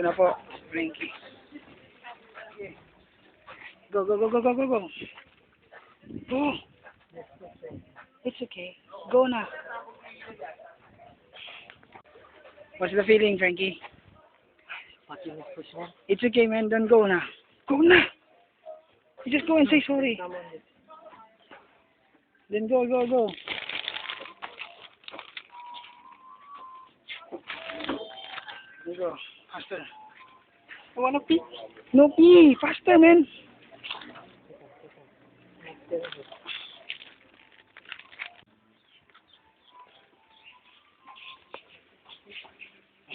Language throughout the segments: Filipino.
Ito na po, Frankie. Go, go, go, go, go, go, go. Go. It's okay. Go na. What's the feeling, Frankie? It's okay, man. Don't go na. Go na. You just go and say sorry. Then go, go, go. There you go. Faster. I wanna pee. No pee. Faster, man. I'm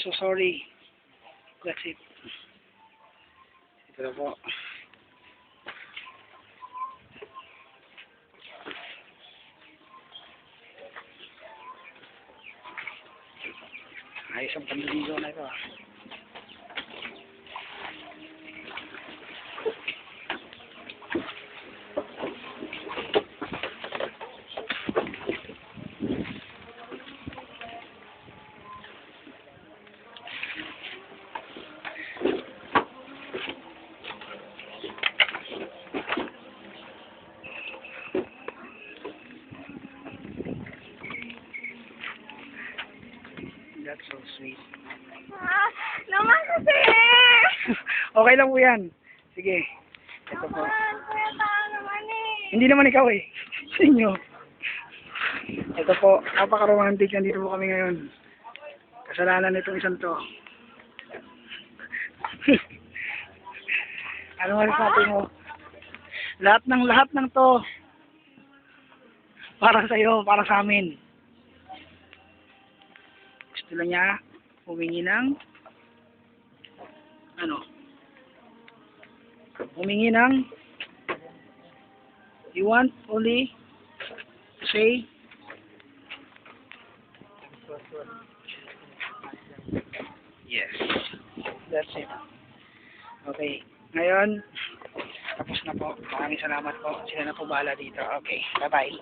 so sorry. That's it. Ito na po. Ayos ang panliligo na ito. That's so sweet. Naman kasi! Okay lang po yan. Sige. Ito po. Naman, kuya tao naman eh. Hindi naman ikaw eh. Sa inyo. Ito po. Napaka-romantic. Nandito po kami ngayon. Kasalanan nitong isang to. Ano nga sabi mo? Lahat ng to. Para sa'yo. Para sa amin. Gusto lang niya humingi ng humingi ng you want only to say yes, that's it. Okay, ngayon tapos na po. Maraming salamat po. Sila na po bahala dito. Okay, bye bye.